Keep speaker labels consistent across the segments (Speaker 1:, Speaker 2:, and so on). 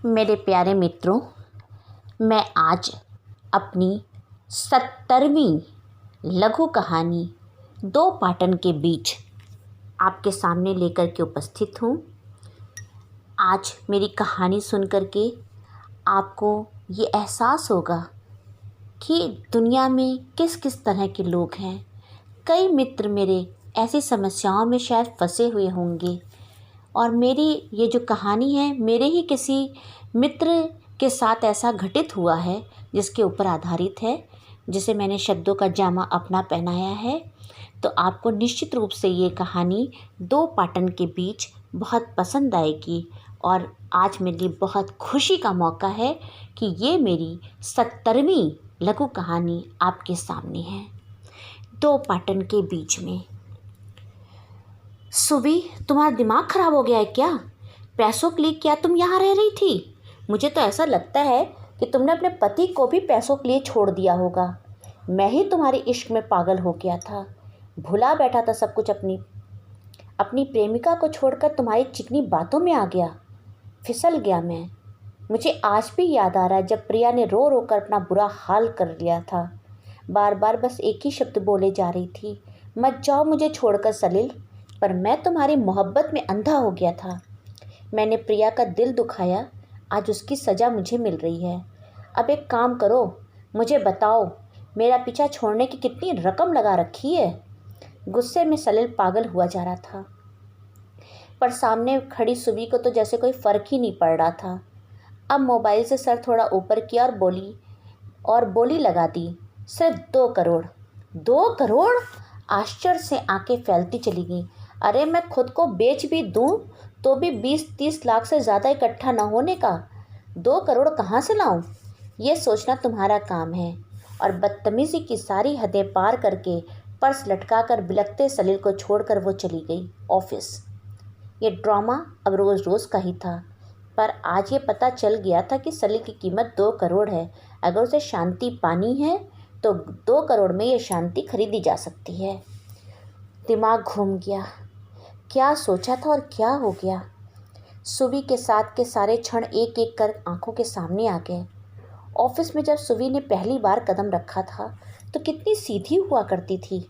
Speaker 1: मेरे प्यारे मित्रों, मैं आज अपनी 70वीं लघु कहानी दो पाटन के बीच आपके सामने लेकर के उपस्थित हूँ। आज मेरी कहानी सुन कर के आपको ये एहसास होगा कि दुनिया में किस किस तरह के लोग हैं। कई मित्र मेरे ऐसी समस्याओं में शायद फंसे हुए होंगे और मेरी ये जो कहानी है मेरे ही किसी मित्र के साथ ऐसा घटित हुआ है जिसके ऊपर आधारित है, जिसे मैंने शब्दों का जामा अपना पहनाया है। तो आपको निश्चित रूप से ये कहानी दो पाटन के बीच बहुत पसंद आएगी और आज मेरे लिए बहुत खुशी का मौका है कि ये मेरी 70वीं लघु कहानी आपके सामने है। दो पाटन के बीच में। सुबी, तुम्हारा दिमाग खराब हो गया है क्या? पैसों के लिए क्या तुम यहाँ रह रही थी? मुझे तो ऐसा लगता है कि तुमने अपने पति को भी पैसों के लिए छोड़ दिया होगा। मैं ही तुम्हारे इश्क में पागल हो गया था, भुला बैठा था सब कुछ। अपनी प्रेमिका को छोड़कर तुम्हारी चिकनी बातों में आ गया, फिसल गया मैं। मुझे आज भी याद आ रहा है जब प्रिया ने रो रो कर अपना बुरा हाल कर लिया था। बार बार बस एक ही शब्द बोले जा रही थी, मत जाओ मुझे छोड़कर सलील। पर मैं तुम्हारी मोहब्बत में अंधा हो गया था। मैंने प्रिया का दिल दुखाया, आज उसकी सज़ा मुझे मिल रही है। अब एक काम करो, मुझे बताओ मेरा पीछा छोड़ने की कितनी रकम लगा रखी है? गुस्से में सलील पागल हुआ जा रहा था, पर सामने खड़ी सुबी को तो जैसे कोई फ़र्क ही नहीं पड़ रहा था। अब मोबाइल से सर थोड़ा ऊपर किया और बोली लगा दी, सिर्फ 2 करोड़। 2 करोड़? आश्चर्य से आंखें फैलती चली गईं। अरे मैं खुद को बेच भी दूं तो भी 20-30 लाख से ज़्यादा इकट्ठा न होने का 2 करोड़ कहाँ से लाऊं? ये सोचना तुम्हारा काम है। और बदतमीज़ी की सारी हदें पार करके पर्स लटकाकर बिलखते सलील को छोड़कर वो चली गई ऑफिस। ये ड्रामा अब रोज़ रोज़ का ही था, पर आज ये पता चल गया था कि सलील की कीमत 2 करोड़ है। अगर उसे शांति पानी है तो 2 करोड़ में ये शांति खरीदी जा सकती है। दिमाग घूम गया, क्या सोचा था और क्या हो गया। सुवी के साथ के सारे क्षण एक एक कर आंखों के सामने आ गए। ऑफिस में जब सुवी ने पहली बार कदम रखा था तो कितनी सीधी हुआ करती थी।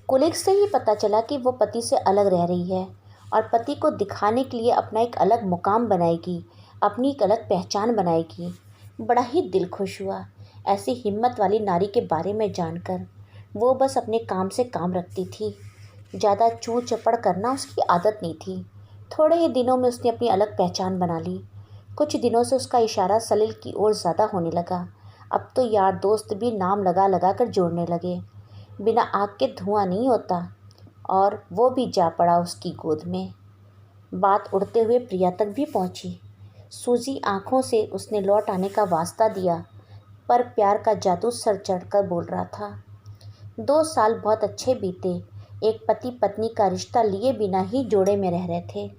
Speaker 1: कोलीग से ही पता चला कि वो पति से अलग रह रही है और पति को दिखाने के लिए अपना एक अलग मुकाम बनाएगी, अपनी एक अलग पहचान बनाएगी। बड़ा ही दिल खुश हुआ ऐसी हिम्मत वाली नारी के बारे में जानकर। वो बस अपने काम से काम रखती थी, ज़्यादा चूँ चपड़ करना उसकी आदत नहीं थी। थोड़े ही दिनों में उसने अपनी अलग पहचान बना ली। कुछ दिनों से उसका इशारा सलील की ओर ज़्यादा होने लगा। अब तो यार दोस्त भी नाम लगा लगा कर जोड़ने लगे। बिना आग के धुआं नहीं होता, और वो भी जा पड़ा उसकी गोद में। बात उड़ते हुए प्रिया तक भी पहुंची। सूजी आंखों से उसने लौट आने का वास्ता दिया, पर प्यार का जादू सर चढ़कर बोल रहा था। 2 साल बहुत अच्छे बीते। एक पति पत्नी का रिश्ता लिए बिना ही जोड़े में रह रहे थे।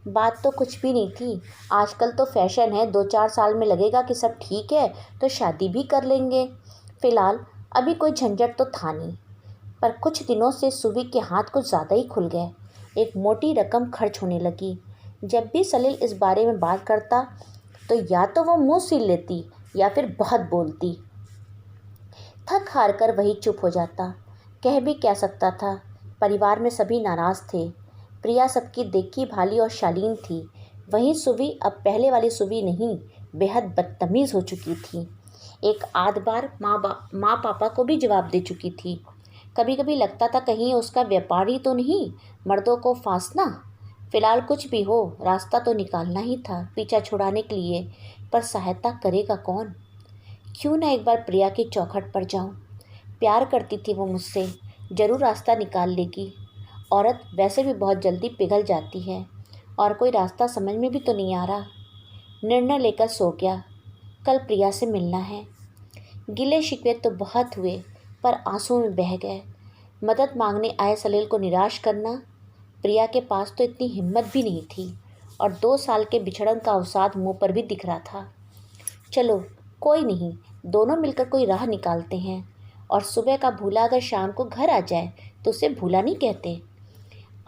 Speaker 1: बात तो कुछ भी नहीं थी। आजकल तो फैशन है, 2-4 साल में लगेगा कि सब ठीक है तो शादी भी कर लेंगे। फ़िलहाल अभी कोई झंझट तो था नहीं, पर कुछ दिनों से सुवी के हाथ कुछ ज़्यादा ही खुल गए। एक मोटी रकम खर्च होने लगी। जब भी सलील इस बारे में बात करता तो या तो वो मुँह सील लेती या फिर बहुत बोलती। थक हार कर वही चुप हो जाता। कह भी क्या सकता था, परिवार में सभी नाराज़ थे। प्रिया सबकी देखी भाली और शालीन थी, वहीं सुवी अब पहले वाली सुवी नहीं, बेहद बदतमीज़ हो चुकी थी। एक आध बार माँ पापा को भी जवाब दे चुकी थी। कभी कभी लगता था कहीं उसका व्यापार ही तो नहीं, मर्दों को फांसना। फ़िलहाल कुछ भी हो, रास्ता तो निकालना ही था पीछा छुड़ाने के लिए, पर सहायता करेगा कौन? क्यों ना एक बार प्रिया की चौखट पर जाऊं। प्यार करती थी वो मुझसे, ज़रूर रास्ता निकाल लेगी। औरत वैसे भी बहुत जल्दी पिघल जाती है, और कोई रास्ता समझ में भी तो नहीं आ रहा। निर्णय लेकर सो गया, कल प्रिया से मिलना है। गिले शिकवे तो बहुत हुए, पर आंसू में बह गए। मदद मांगने आए सलील को निराश करना, प्रिया के पास तो इतनी हिम्मत भी नहीं थी, और 2 साल के बिछड़न का अवसाद मुँह पर भी दिख रहा था। चलो कोई नहीं, दोनों मिलकर कोई राह निकालते हैं। और सुबह का भूला अगर शाम को घर आ जाए तो उसे भूला नहीं कहते।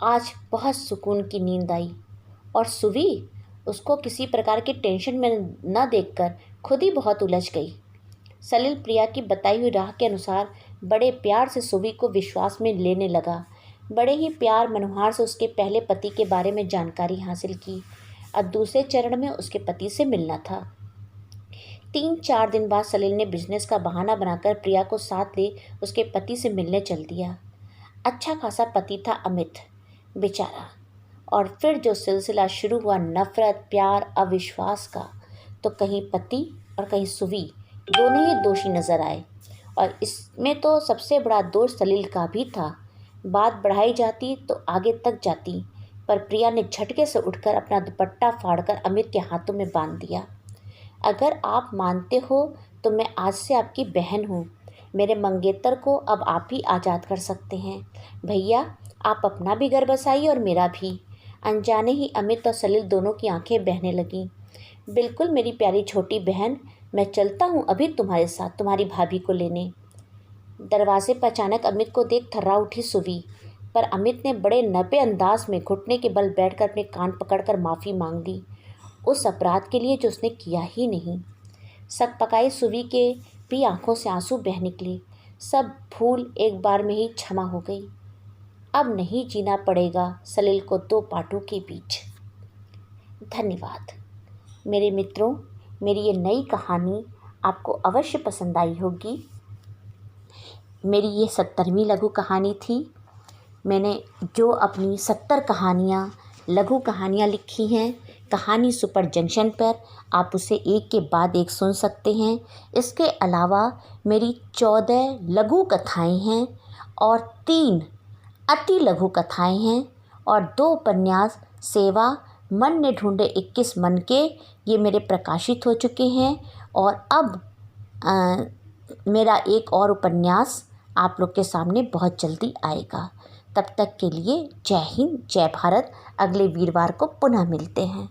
Speaker 1: आज बहुत सुकून की नींद आई। और सुवी, उसको किसी प्रकार की टेंशन में न देखकर खुद ही बहुत उलझ गई। सलील प्रिया की बताई हुई राह के अनुसार बड़े प्यार से सुवी को विश्वास में लेने लगा। बड़े ही प्यार मनोहार से उसके पहले पति के बारे में जानकारी हासिल की। अब दूसरे चरण में उसके पति से मिलना था। 3-4 दिन बाद सलील ने बिजनेस का बहाना बनाकर प्रिया को साथ ले उसके पति से मिलने चल दिया। अच्छा खासा पति था अमित बेचारा। और फिर जो सिलसिला शुरू हुआ नफरत, प्यार, अविश्वास का, तो कहीं पति और कहीं सुवी दोनों ही दोषी नजर आए। और इसमें तो सबसे बड़ा दोष सलील का भी था। बात बढ़ाई जाती तो आगे तक जाती, पर प्रिया ने झटके से उठकर अपना दुपट्टा फाड़कर अमित के हाथों में बांध दिया। अगर आप मानते हो तो मैं आज से आपकी बहन हूँ। मेरे मंगेतर को अब आप ही आज़ाद कर सकते हैं। भैया, आप अपना भी घर बसाइए और मेरा भी। अनजाने ही अमित और सलील दोनों की आंखें बहने लगीं। बिल्कुल मेरी प्यारी छोटी बहन, मैं चलता हूँ अभी तुम्हारे साथ तुम्हारी भाभी को लेने। दरवाजे पर अचानक अमित को देख थर्रा उठी सुवी, पर अमित ने बड़े नपे अंदाज में घुटने के बल बैठकर अपने कान पकड़कर माफ़ी मांग ली उस अपराध के लिए जो उसने किया ही नहीं। सकपकाई सुवी के भी आंखों से आंसू बह निकले। सब भूल एक बार में ही क्षमा हो गई। अब नहीं जीना पड़ेगा सलील को दो पाटों के बीच। धन्यवाद मेरे मित्रों। मेरी ये नई कहानी आपको अवश्य पसंद आई होगी। मेरी ये 70वीं लघु कहानी थी। मैंने जो अपनी 70 कहानियाँ लघु कहानियाँ लिखी हैं कहानी सुपर जंक्शन पर, आप उसे एक के बाद एक सुन सकते हैं। इसके अलावा मेरी 14 लघु कथाएँ हैं और 3 अति लघु कथाएँ हैं और 2 उपन्यास सेवा, मन ने ढूंढे 21 मन के, ये मेरे प्रकाशित हो चुके हैं। और अब मेरा एक और उपन्यास आप लोग के सामने बहुत जल्दी आएगा। तब तक के लिए जय हिंद, जय भारत। अगले वीरवार को पुनः मिलते हैं।